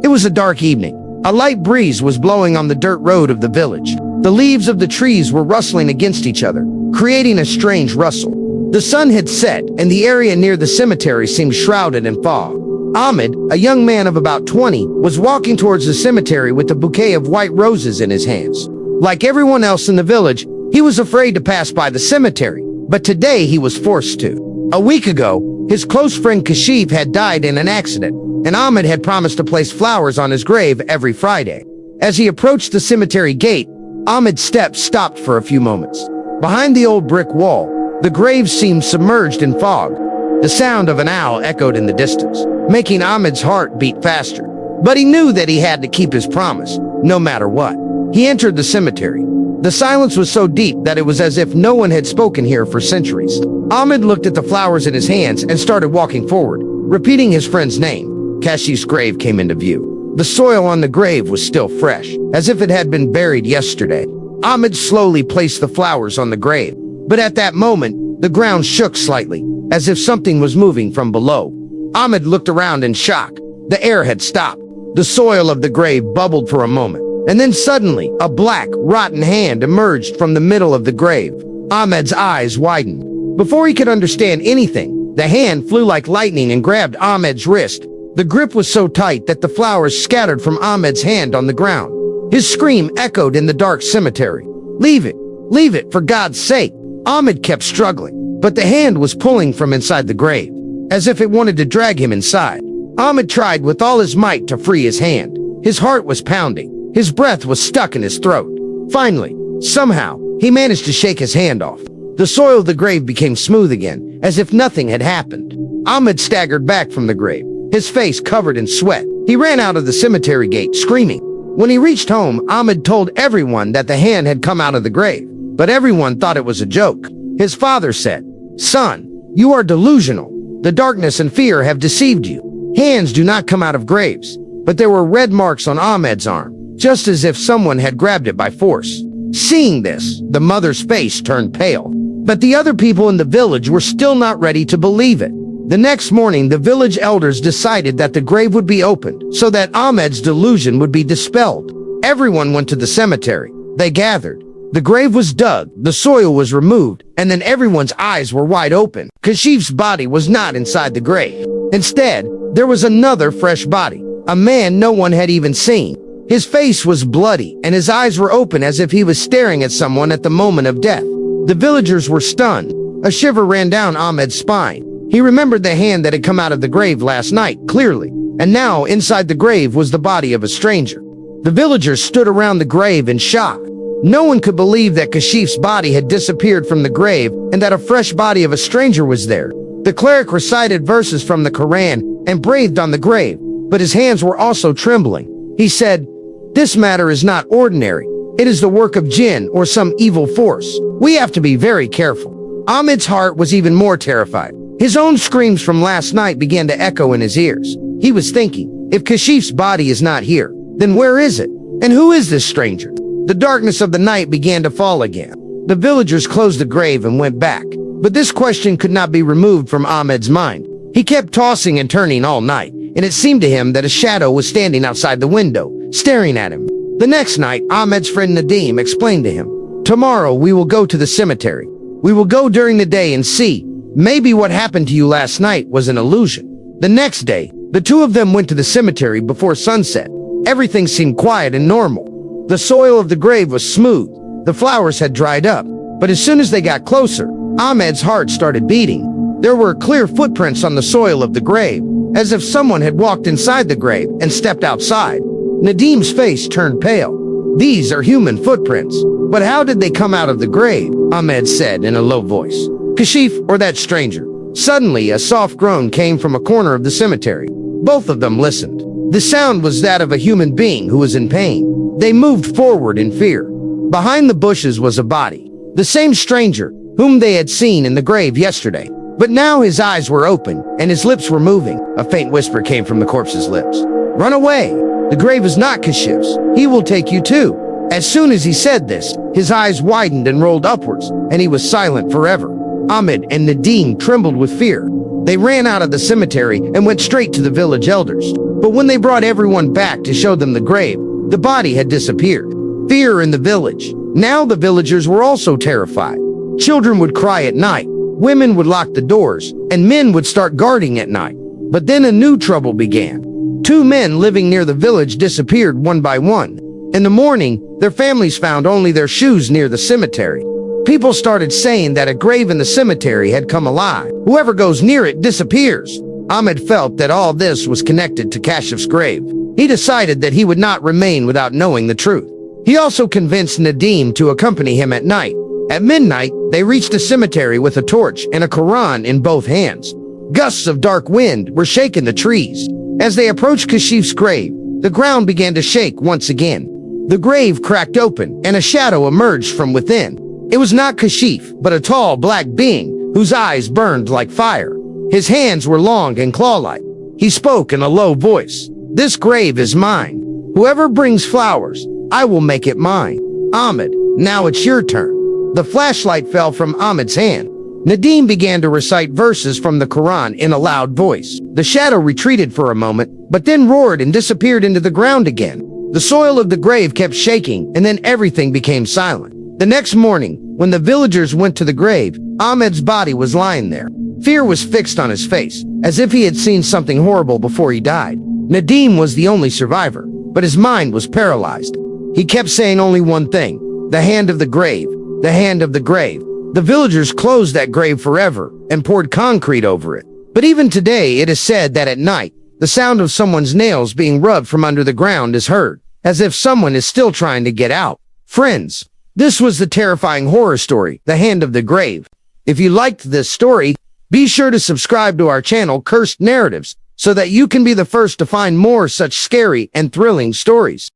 It was a dark evening. A light breeze was blowing on the dirt road of the village. The leaves of the trees were rustling against each other, creating a strange rustle. The sun had set, and the area near the cemetery seemed shrouded in fog. Ahmed, a young man of about 20, was walking towards the cemetery with a bouquet of white roses in his hands. Like everyone else in the village, he was afraid to pass by the cemetery, but today he was forced to. A week ago, his close friend Kashif had died in an accident, and Ahmed had promised to place flowers on his grave every Friday. As he approached the cemetery gate, Ahmed's steps stopped for a few moments. Behind the old brick wall, the grave seemed submerged in fog. The sound of an owl echoed in the distance, making Ahmed's heart beat faster. But he knew that he had to keep his promise, no matter what. He entered the cemetery. The silence was so deep that it was as if no one had spoken here for centuries. Ahmed looked at the flowers in his hands and started walking forward, repeating his friend's name. Kashif's grave came into view. The soil on the grave was still fresh, as if it had been buried yesterday. Ahmed slowly placed the flowers on the grave, but at that moment, the ground shook slightly, as if something was moving from below. Ahmed looked around in shock. The air had stopped. The soil of the grave bubbled for a moment, and then suddenly, a black, rotten hand emerged from the middle of the grave. Ahmed's eyes widened. Before he could understand anything, the hand flew like lightning and grabbed Ahmed's wrist. The grip was so tight that the flowers scattered from Ahmed's hand on the ground. His scream echoed in the dark cemetery. Leave it, for God's sake. Ahmed kept struggling, but the hand was pulling from inside the grave, as if it wanted to drag him inside. Ahmed tried with all his might to free his hand. His heart was pounding. His breath was stuck in his throat. Finally, somehow, he managed to shake his hand off. The soil of the grave became smooth again, as if nothing had happened. Ahmed staggered back from the grave, his face covered in sweat. He ran out of the cemetery gate, screaming. When he reached home, Ahmed told everyone that the hand had come out of the grave, but everyone thought it was a joke. His father said, "Son, you are delusional. The darkness and fear have deceived you. Hands do not come out of graves." But there were red marks on Ahmed's arm, just as if someone had grabbed it by force. Seeing this, the mother's face turned pale. But the other people in the village were still not ready to believe it. The next morning, the village elders decided that the grave would be opened so that Ahmed's delusion would be dispelled. Everyone went to the cemetery. They gathered. The grave was dug, the soil was removed, and then everyone's eyes were wide open. Kashif's body was not inside the grave. Instead, there was another fresh body, a man no one had even seen. His face was bloody, and his eyes were open as if he was staring at someone at the moment of death. The villagers were stunned. A shiver ran down Ahmed's spine. He remembered the hand that had come out of the grave last night, clearly, and now inside the grave was the body of a stranger. The villagers stood around the grave in shock. No one could believe that Kashif's body had disappeared from the grave and that a fresh body of a stranger was there. The cleric recited verses from the Quran and breathed on the grave, but his hands were also trembling. He said, "This matter is not ordinary. It is the work of jinn or some evil force. We have to be very careful." Ahmed's heart was even more terrified. His own screams from last night began to echo in his ears. He was thinking, if Kashif's body is not here, then where is it? And who is this stranger? The darkness of the night began to fall again. The villagers closed the grave and went back. But this question could not be removed from Ahmed's mind. He kept tossing and turning all night, and it seemed to him that a shadow was standing outside the window, staring at him. The next night, Ahmed's friend Nadim explained to him, "Tomorrow we will go to the cemetery. We will go during the day and see. Maybe what happened to you last night was an illusion." The next day, the two of them went to the cemetery before sunset. Everything seemed quiet and normal. The soil of the grave was smooth. The flowers had dried up. But as soon as they got closer, Ahmed's heart started beating. There were clear footprints on the soil of the grave, as if someone had walked inside the grave and stepped outside. Nadim's face turned pale. "These are human footprints. But how did they come out of the grave?" Ahmed said in a low voice. "Kashif or that stranger?" Suddenly, a soft groan came from a corner of the cemetery. Both of them listened. The sound was that of a human being who was in pain. They moved forward in fear. Behind the bushes was a body, the same stranger whom they had seen in the grave yesterday. But now his eyes were open and his lips were moving. A faint whisper came from the corpse's lips. "Run away! The grave is not Kashif's. He will take you too." As soon as he said this, his eyes widened and rolled upwards, and he was silent forever. Ahmed and Nadim trembled with fear. They ran out of the cemetery and went straight to the village elders. But when they brought everyone back to show them the grave, the body had disappeared. Fear in the village. Now the villagers were also terrified. Children would cry at night, women would lock the doors, and men would start guarding at night. But then a new trouble began. 2 men living near the village disappeared one by one. In the morning, their families found only their shoes near the cemetery. People started saying that a grave in the cemetery had come alive. Whoever goes near it disappears. Ahmed felt that all this was connected to Kashif's grave. He decided that he would not remain without knowing the truth. He also convinced Nadim to accompany him at night. At midnight, they reached the cemetery with a torch and a Quran in both hands. Gusts of dark wind were shaking the trees. As they approached Kashif's grave, the ground began to shake once again. The grave cracked open, and a shadow emerged from within. It was not Kashif, but a tall black being whose eyes burned like fire. His hands were long and claw-like. He spoke in a low voice. "This grave is mine. Whoever brings flowers, I will make it mine. Ahmed, now it's your turn." The flashlight fell from Ahmed's hand. Nadim began to recite verses from the Quran in a loud voice. The shadow retreated for a moment, but then roared and disappeared into the ground again. The soil of the grave kept shaking, and then everything became silent. The next morning, when the villagers went to the grave, Ahmed's body was lying there. Fear was fixed on his face, as if he had seen something horrible before he died. Nadim was the only survivor, but his mind was paralyzed. He kept saying only one thing: the hand of the grave, the hand of the grave. The villagers closed that grave forever and poured concrete over it. But even today, it is said that at night, the sound of someone's nails being rubbed from under the ground is heard, as if someone is still trying to get out. Friends, this was the terrifying horror story, The Hand of the Grave. If you liked this story, be sure to subscribe to our channel, Cursed Narratives, so that you can be the first to find more such scary and thrilling stories.